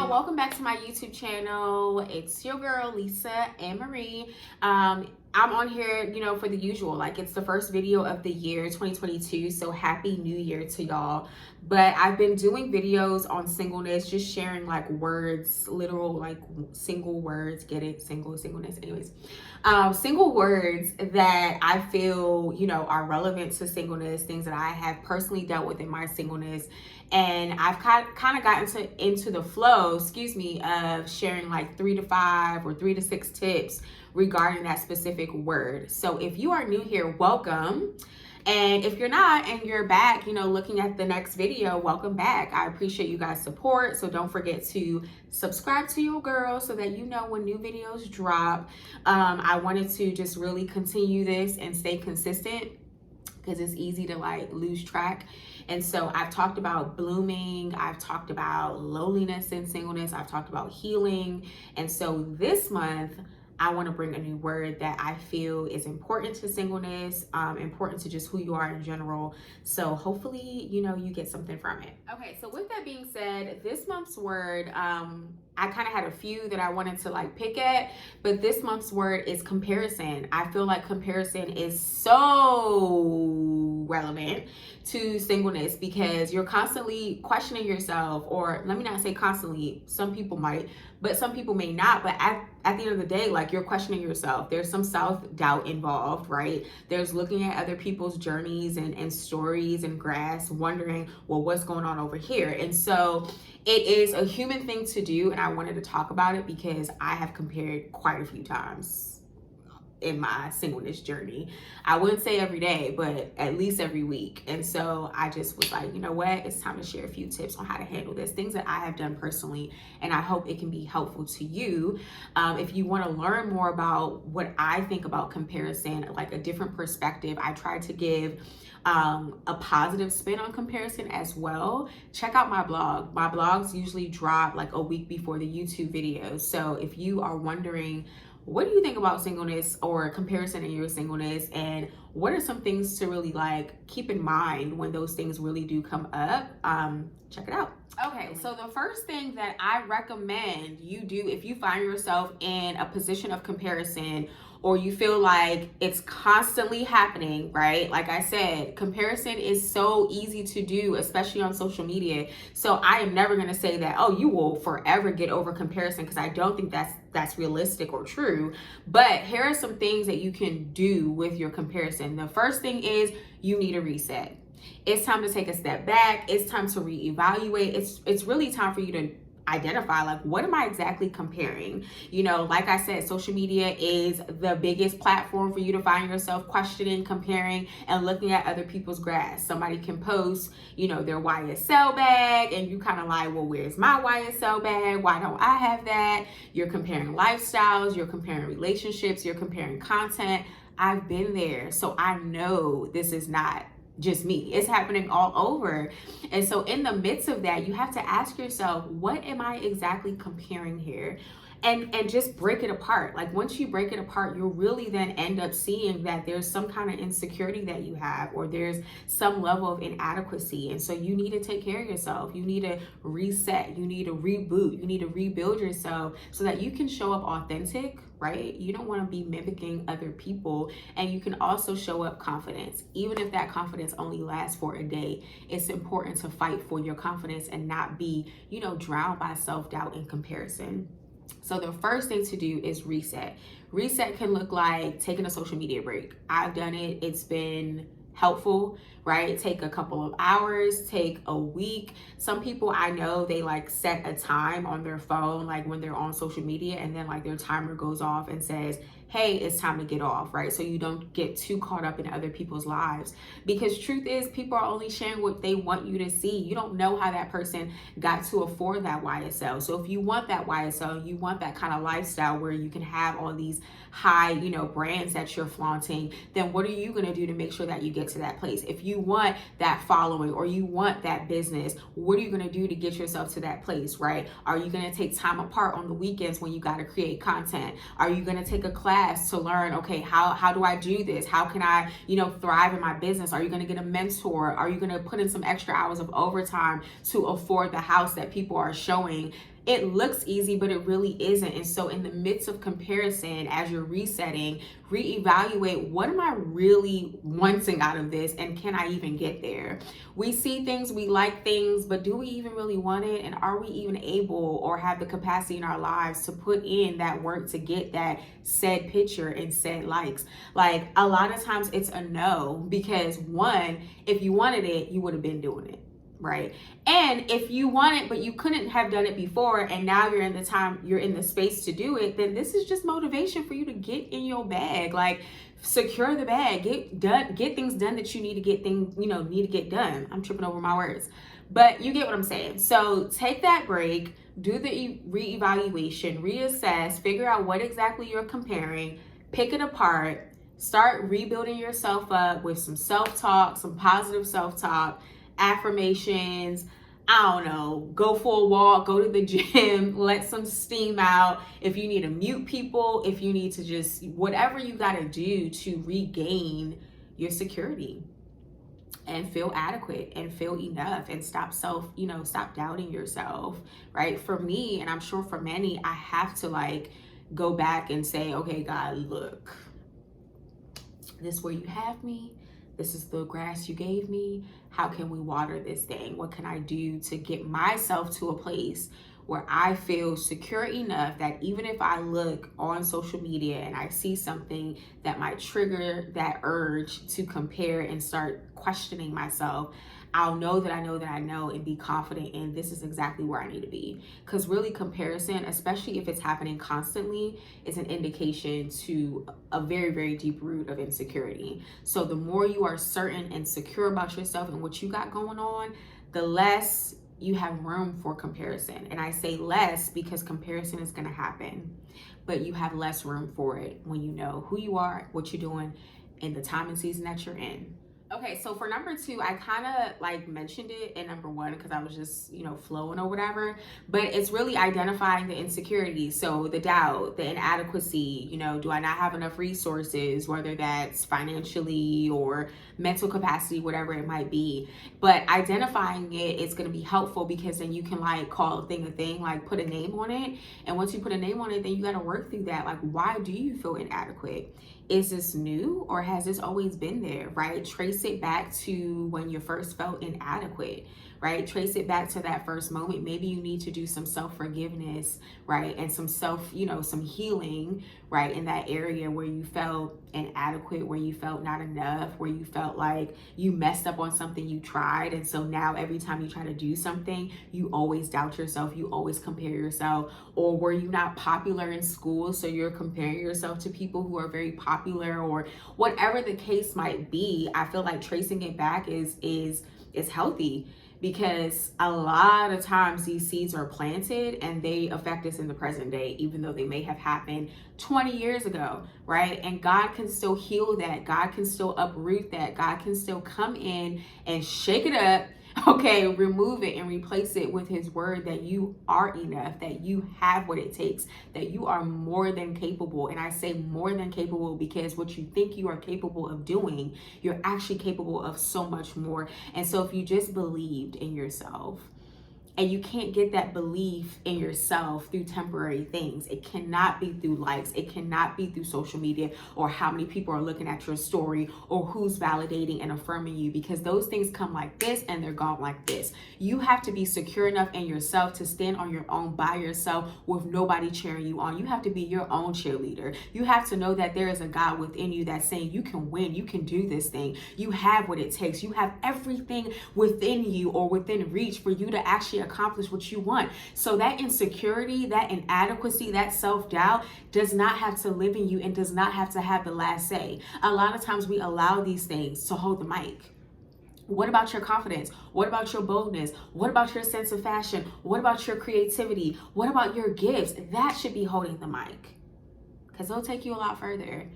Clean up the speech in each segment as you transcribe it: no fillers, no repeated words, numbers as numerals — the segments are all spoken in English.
Welcome back to my YouTube channel. It's your girl Lisa and Marie. I'm on here, for the usual, like it's the first video of the year 2022, so happy new year to y'all. But I've been doing videos on singleness, just sharing like words, literal like single words, get it, singleness, anyways. Single words that I feel, are relevant to singleness, things that I have personally dealt with in my singleness. And I've kind of gotten into the flow, of sharing like 3 to 5 or 3 to 6 tips regarding that specific word. So if you are new here, welcome. And if you're not and you're back, looking at the next video, welcome back. I appreciate you guys' support. So don't forget to subscribe to your girl so that you know when new videos drop. I wanted to just really continue this and stay consistent because it's easy to like lose track. And so I've talked about blooming, I've talked about loneliness and singleness, I've talked about healing. And so this month, I want to bring a new word that I feel is important to singleness, important to just who you are in general. So hopefully, you get something from it. Okay, so with that being said, this month's word, I kind of had a few that I wanted to like pick at, but this month's word is comparison. I feel like comparison is so relevant to singleness because you're constantly questioning yourself, or let me not say constantly, some people might, but some people may not. But at the end of the day, like you're questioning yourself. There's some self-doubt involved, right? There's looking at other people's journeys and stories and graphs, wondering, well, what's going on over here? And so it is a human thing to do. And I wanted to talk about it because I have compared quite a few times in my singleness journey. I wouldn't say every day, but at least every week. And so I just was like, you know what? It's time to share a few tips on how to handle this, things that I have done personally. And I hope it can be helpful to you. If you want to learn more about what I think about comparison, like a different perspective, I try to give a positive spin on comparison as well. Check out my blog. My blogs usually drop like a week before the YouTube videos. So if you are wondering, what do you think about singleness or comparison in your singleness, and what are some things to really like keep in mind when those things really do come up? Check it out. Okay, so the first thing that I recommend you do if you find yourself in a position of comparison, or you feel like it's constantly happening, right? Like I said, comparison is so easy to do, especially on social media. So I am never gonna say that, oh, you will forever get over comparison, because I don't think that's realistic or true. But here are some things that you can do with your comparison. The first thing is you need a reset. It's time to take a step back. It's time to reevaluate. It's really time for you to identify, like, what am I exactly comparing? Like I said, social media is the biggest platform for you to find yourself questioning, comparing, and looking at other people's graphs. Somebody can post, their YSL bag, and you kind of like, well, where's my YSL bag? Why don't I have that? You're comparing lifestyles, you're comparing relationships, you're comparing content. I've been there, so I know this is not just me. It's happening all over. And so in the midst of that, you have to ask yourself, what am I exactly comparing here? And just break it apart. Like once you break it apart, you'll really then end up seeing that there's some kind of insecurity that you have, or there's some level of inadequacy. And so you need to take care of yourself. You need to reset. You need to reboot. You need to rebuild yourself so that you can show up authentic, right? You don't want to be mimicking other people. And you can also show up confidence. Even if that confidence only lasts for a day, it's important to fight for your confidence and not be, drowned by self-doubt and comparison. So the first thing to do is reset. Reset can look like taking a social media break. I've done it. It's been helpful, right? Take a couple of hours, take a week. Some people I know, they like set a time on their phone, like when they're on social media, and then like their timer goes off and says, hey, it's time to get off, right? So you don't get too caught up in other people's lives, because truth is, people are only sharing what they want you to see. You don't know how that person got to afford that YSL. So if you want that YSL, you want that kind of lifestyle where you can have all these high, brands that you're flaunting, then what are you going to do to make sure that you get to that place? If you want that following or you want that business, what are you going to do to get yourself to that place, right? Are you going to take time apart on the weekends when you got to create content? Are you going to take a class class to learn, okay, how do I do this? How can I, thrive in my business? Are you going to get a mentor? Are you going to put in some extra hours of overtime to afford the house that people are showing? It looks easy, but it really isn't. And so in the midst of comparison, as you're resetting, reevaluate, what am I really wanting out of this? And can I even get there? We see things, we like things, but do we even really want it? And are we even able or have the capacity in our lives to put in that work to get that said picture and said likes? Like, a lot of times it's a no, because one, if you wanted it, you would have been doing it. Right? And if you want it, but you couldn't have done it before, and now you're in the space to do it, then this is just motivation for you to get in your bag. Like, secure the bag, get things done that you need to get done. I'm tripping over my words, but you get what I'm saying. So take that break, do the reevaluation, reassess, figure out what exactly you're comparing, pick it apart, start rebuilding yourself up with some self-talk, some positive self-talk, affirmations. I don't know, go for a walk, go to the gym, let some steam out. If you need to mute people, if you need to just, whatever you got to do to regain your security and feel adequate and feel enough and stop doubting yourself, right? For me, and I'm sure for many, I have to go back and say, okay, God, look, this is where you have me. This is the grass you gave me. How can we water this thing? What can I do to get myself to a place where I feel secure enough that even if I look on social media and I see something that might trigger that urge to compare and start questioning myself, I'll know that I know that I know and be confident in this is exactly where I need to be. Because really, comparison, especially if it's happening constantly, is an indication to a very, very deep root of insecurity. So the more you are certain and secure about yourself and what you got going on, the less you have room for comparison. And I say less because comparison is going to happen, but you have less room for it when you know who you are, what you're doing, and the time and season that you're in. Okay, so for number 2, I kind of mentioned it in number 1 because I was just, flowing or whatever, but it's really identifying the insecurities. So the doubt, the inadequacy, do I not have enough resources, whether that's financially or mental capacity, whatever it might be. But identifying it is going to be helpful because then you can call a thing, put a name on it. And once you put a name on it, then you got to work through that. Why do you feel inadequate? Is this new or has this always been there, right? Trace it back to when you first felt inadequate, right? Trace it back to that first moment. Maybe you need to do some self-forgiveness, right? And some some healing, right? In that area where you felt inadequate, where you felt not enough, where you felt like you messed up on something you tried. And so now every time you try to do something, you always doubt yourself. You always compare yourself. Or were you not popular in school? So you're comparing yourself to people who are very popular, or whatever the case might be. I feel like tracing it back is healthy, because a lot of times these seeds are planted and they affect us in the present day, even though they may have happened 20 years ago, right? And God can still heal that. God can still uproot that. God can still come in and shake it up, okay, remove it and replace it with his word that you are enough, that you have what it takes, that you are more than capable. And I say more than capable because what you think you are capable of doing, you're actually capable of so much more. And so if you just believed in yourself, and you can't get that belief in yourself through temporary things. It cannot be through likes. It cannot be through social media or how many people are looking at your story or who's validating and affirming you, because those things come like this and they're gone like this. You have to be secure enough in yourself to stand on your own by yourself with nobody cheering you on. You have to be your own cheerleader. You have to know that there is a God within you that's saying you can win. You can do this thing. You have what it takes. You have everything within you or within reach for you to actually accomplish what you want. So that insecurity, that inadequacy, that self-doubt does not have to live in you and does not have to have the last say. A lot of times we allow these things to hold the mic. What about your confidence? What about your boldness? What about your sense of fashion? What about your creativity? What about your gifts? That should be holding the mic, because it'll take you a lot further.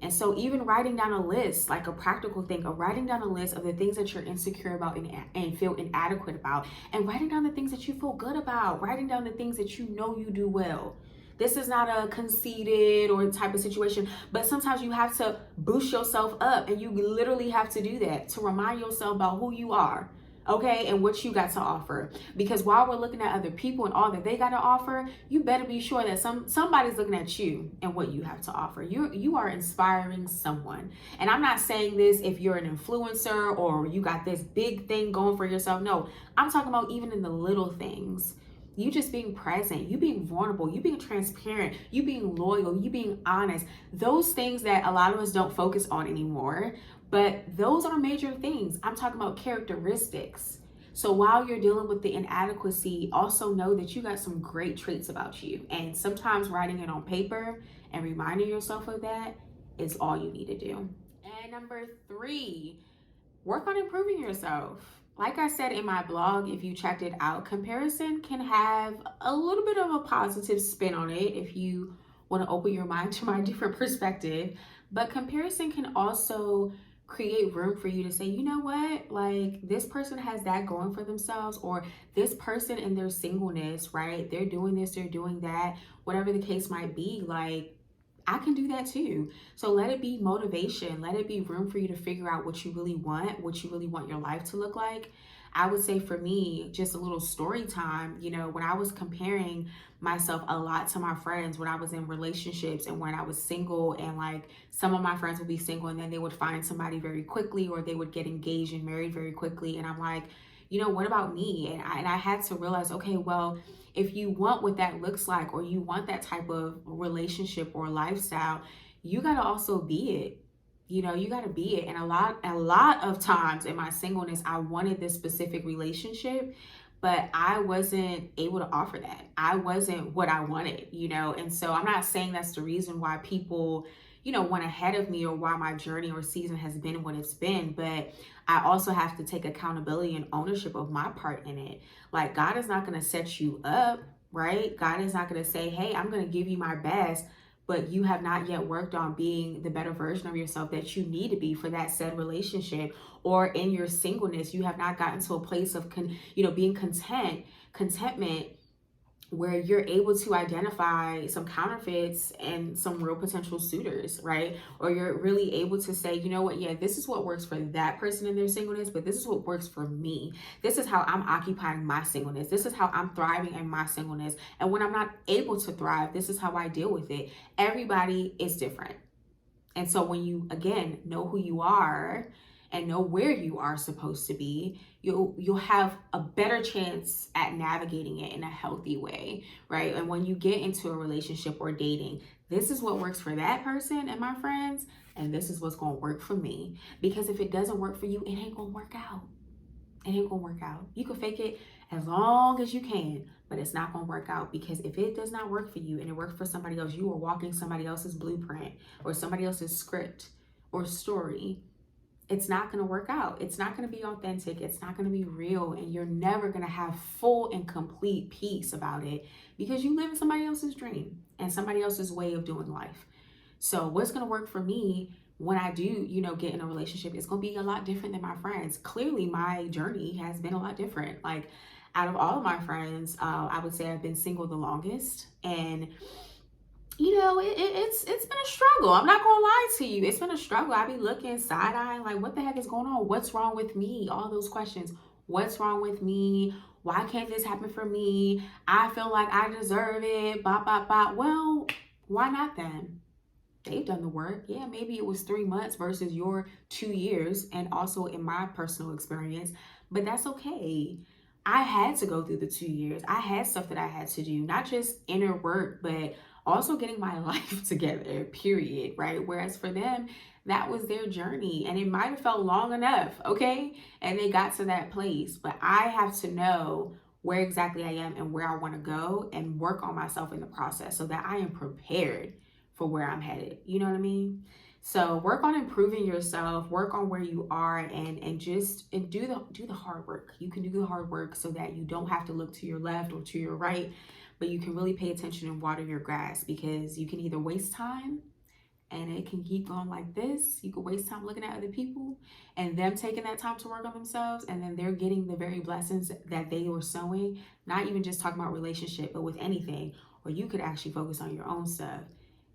And so even writing down a list, like a practical thing, or writing down a list of the things that you're insecure about and feel inadequate about, and writing down the things that you feel good about, writing down the things that you know you do well. This is not a conceited or type of situation, but sometimes you have to boost yourself up, and you literally have to do that to remind yourself about who you are, okay, and what you got to offer. Because while we're looking at other people and all that they got to offer, you better be sure that somebody's looking at you and what you have to offer. You are inspiring someone. And I'm not saying this if you're an influencer or you got this big thing going for yourself. No, I'm talking about even in the little things. You just being present, you being vulnerable, you being transparent, you being loyal, you being honest. Those things that a lot of us don't focus on anymore, but those are major things. I'm talking about characteristics. So while you're dealing with the inadequacy, also know that you got some great traits about you. And sometimes writing it on paper and reminding yourself of that is all you need to do. And number 3, work on improving yourself. Like I said in my blog, if you checked it out, comparison can have a little bit of a positive spin on it if you want to open your mind to my different perspective. But comparison can also create room for you to say, you know what, like this person has that going for themselves, or this person in their singleness, right? They're doing this, they're doing that, whatever the case might be, like I can do that too. So let it be motivation. Let it be room for you to figure out what you really want, what you really want your life to look like. I would say for me, just a little story time, when I was comparing myself a lot to my friends, when I was in relationships and when I was single, and like some of my friends would be single and then they would find somebody very quickly, or they would get engaged and married very quickly. And I'm like, what about me? And I had to realize, okay, well, if you want what that looks like, or you want that type of relationship or lifestyle, you got to also be it. You got to be it. And a lot of times in my singleness, I wanted this specific relationship, but I wasn't able to offer that. I wasn't what I wanted, and so I'm not saying that's the reason why people went ahead of me, or why my journey or season has been what it's been. But I also have to take accountability and ownership of my part in it. Like, God is not going to set you up, right? God is not going to say, hey, I'm going to give you my best, but you have not yet worked on being the better version of yourself that you need to be for that said relationship. Or in your singleness, you have not gotten to a place of being contentment, where you're able to identify some counterfeits and some real potential suitors, right? Or you're really able to say, you know what, yeah, this is what works for that person in their singleness, but this is what works for me. This is how I'm occupying my singleness. This is how I'm thriving in my singleness. And when I'm not able to thrive, this is how I deal with it. Everybody is different. And so when you, again, know who you are and know where you are supposed to be, you'll have a better chance at navigating it in a healthy way, right? And when you get into a relationship or dating, this is what works for that person and my friends, and this is what's going to work for me. Because if it doesn't work for you, it ain't going to work out. It ain't going to work out. You can fake it as long as you can, but it's not going to work out. Because if it does not work for you and it works for somebody else, you are walking somebody else's blueprint or somebody else's script or story. It's not going to work out. It's not going to be authentic. It's not going to be real. And you're never going to have full and complete peace about it, because you live in somebody else's dream and somebody else's way of doing life. So what's going to work for me when I do, get in a relationship, it's going to be a lot different than my friends. Clearly, my journey has been a lot different. Like, out of all of my friends, I would say I've been single the longest. And it's been a struggle. I'm not gonna lie to you. It's been a struggle. I be looking side-eyeing like, what the heck is going on? What's wrong with me? All those questions. What's wrong with me? Why can't this happen for me? I feel like I deserve it. Bop, bop, bop. Well, why not then? They've done the work. Yeah, maybe it was 3 months versus your 2 years, and also in my personal experience, but that's okay. I had to go through the 2 years. I had stuff that I had to do, not just inner work, but also getting my life together, period, right? Whereas for them, that was their journey, and it might have felt long enough, okay? And they got to that place, but I have to know where exactly I am and where I want to go, and work on myself in the process so that I am prepared for where I'm headed. You know what I mean? So work on improving yourself, work on where you are, and do the hard work. You can do the hard work so that you don't have to look to your left or to your right, but you can really pay attention and water your grass, because you can either waste time and it can keep going like this. You could waste time looking at other people and them taking that time to work on themselves, and then they're getting the very blessings that they were sowing, not even just talking about relationship, but with anything. or you could actually focus on your own stuff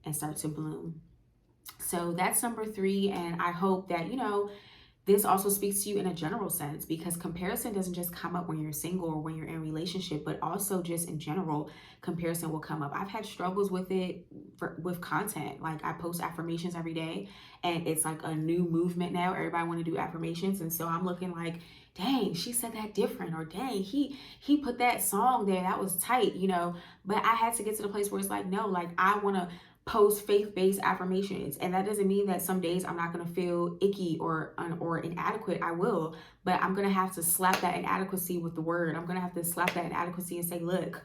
and start to bloom. So that's number 3. And I hope that, this also speaks to you in a general sense, because comparison doesn't just come up when you're single or when you're in a relationship, but also just in general, comparison will come up. I've had struggles with it with content. Like, I post affirmations every day, and it's like a new movement now. Everybody want to do affirmations. And so I'm looking like, dang, she said that different, or dang, he put that song there, that was tight, But I had to get to the place where it's like, no, like, I want to post faith-based affirmations, and that doesn't mean that some days I'm not going to feel icky or inadequate. I will, but I'm going to have to slap that inadequacy with the word. I'm going to have to slap that inadequacy and say, look,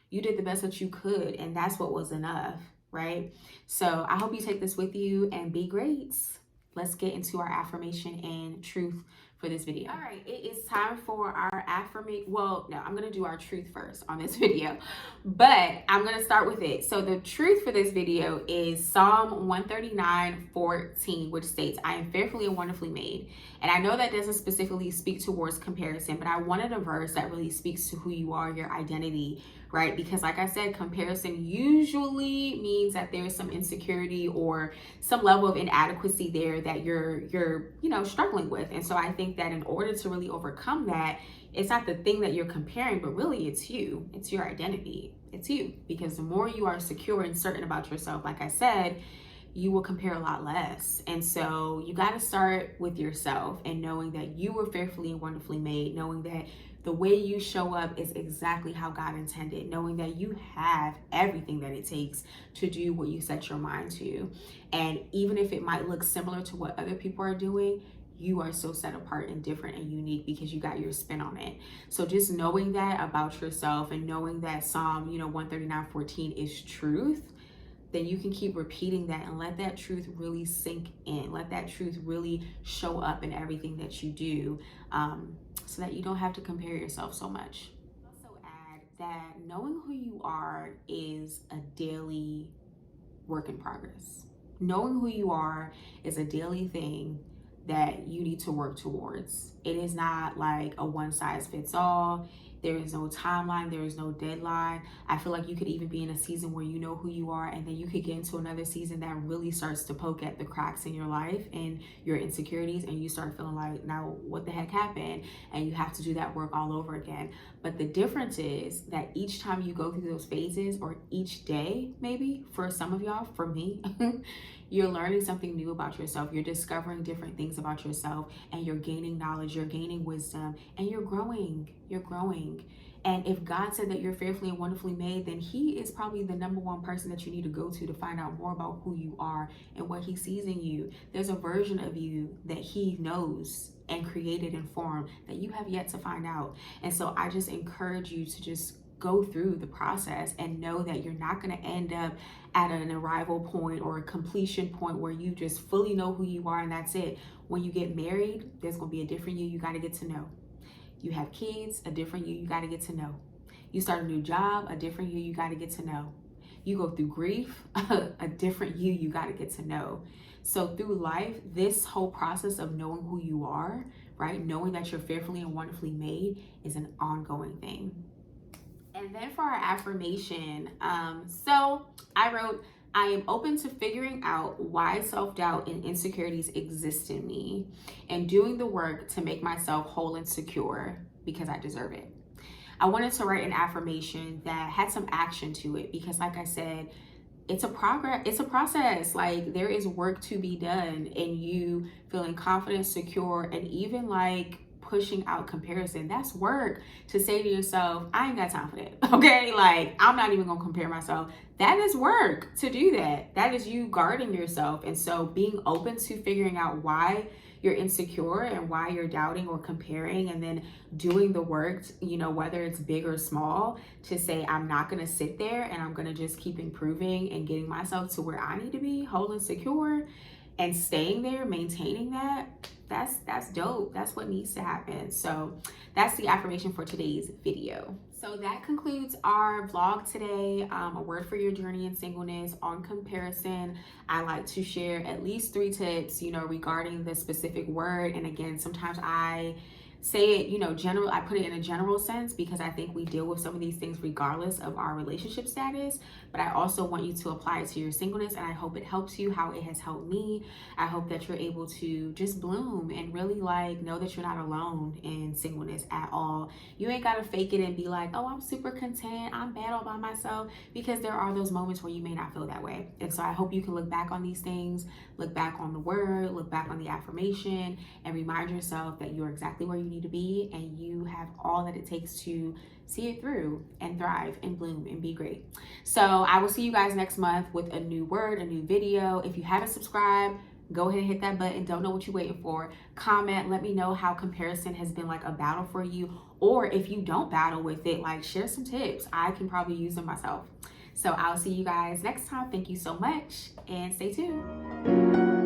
you did the best that you could, and that's what was enough, right? So I hope you take this with you and be great. Let's get into our affirmation and truth for this video. All right, it is time for our affirmation. Well, no, I'm gonna do our truth first on this video, but I'm gonna start with it. So the truth for this video is Psalm 139:14, which states, I am fearfully and wonderfully made. And I know that doesn't specifically speak towards comparison, but I wanted a verse that really speaks to who you are, your identity, right? Because like I said, comparison usually means that there's some insecurity or some level of inadequacy there that you're struggling with. And so I think that in order to really overcome that, it's not the thing that you're comparing, but really it's you. It's your identity. It's you. Because the more you are secure and certain about yourself, like I said, you will compare a lot less. And so you got to start with yourself and knowing that you were fearfully and wonderfully made, knowing that the way you show up is exactly how God intended, knowing that you have everything that it takes to do what you set your mind to. And even if it might look similar to what other people are doing, you are so set apart and different and unique because you got your spin on it. So just knowing that about yourself and knowing that Psalm 139:14 is truth, then you can keep repeating that and let that truth really sink in. Let that truth really show up in everything that you do, so that you don't have to compare yourself so much. Also add that knowing who you are is a daily work in progress. Knowing who you are is a daily thing that you need to work towards. It is not like a one size fits all. There is no timeline. There is no deadline. I feel like you could even be in a season where you know who you are, and then you could get into another season that really starts to poke at the cracks in your life and your insecurities, and you start feeling like, now what the heck happened? And you have to do that work all over again. But the difference is that each time you go through those phases, or each day, maybe for some of y'all, for me, you're learning something new about yourself. You're discovering different things about yourself, and you're gaining knowledge, you're gaining wisdom, and you're growing. You're growing. And if God said that you're fearfully and wonderfully made, then He is probably the number one person that you need to go to find out more about who you are and what He sees in you. There's a version of you that He knows and created and formed that you have yet to find out. And so I just encourage you to just go through the process and know that you're not going to end up at an arrival point or a completion point where you just fully know who you are and that's it. When you get married, there's going to be a different you got to get to know. You have kids, a different you got to get to know. You start a new job, a different you got to get to know. You go through grief, a different you got to get to know. So through life, this whole process of knowing who you are, right? Knowing that you're fearfully and wonderfully made is an ongoing thing. And then for our affirmation, so I wrote, I am open to figuring out why self-doubt and insecurities exist in me and doing the work to make myself whole and secure because I deserve it. I wanted to write an affirmation that had some action to it because, like I said, it's a process. Like, there is work to be done in you feeling confident, secure, and even like pushing out comparison. That's work to say to yourself, I ain't got time for that. Okay, like, I'm not even gonna compare myself. That is work to do that. That is you guarding yourself. And so being open to figuring out why you're insecure and why you're doubting or comparing, and then doing the work, whether it's big or small, to say, I'm not gonna sit there and I'm gonna just keep improving and getting myself to where I need to be, whole and secure, and staying there, maintaining that. That's dope. That's what needs to happen. So that's the affirmation for today's video. So that concludes our vlog today. A word for your journey in singleness on comparison. I like to share at least 3 tips, regarding the specific word. And again, sometimes I say it, general. I put it in a general sense because I think we deal with some of these things regardless of our relationship status. But I also want you to apply it to your singleness, and I hope it helps you how it has helped me. I hope that you're able to just bloom and really like know that you're not alone in singleness at all. You ain't gotta fake it and be like, oh, I'm super content, I'm bad all by myself, because there are those moments where you may not feel that way. And so I hope you can look back on these things, look back on the word, look back on the affirmation, and remind yourself that you're exactly where you need to be, and you have all that it takes to see it through and thrive and bloom and be great. So I will see you guys next month with a new word, a new video. If you haven't subscribed, go ahead and hit that button. Don't know what you're waiting for. Comment, let me know how comparison has been like a battle for you, or if you don't battle with it, like share some tips. I can probably use them myself. So I'll see you guys next time. Thank you so much, and stay tuned.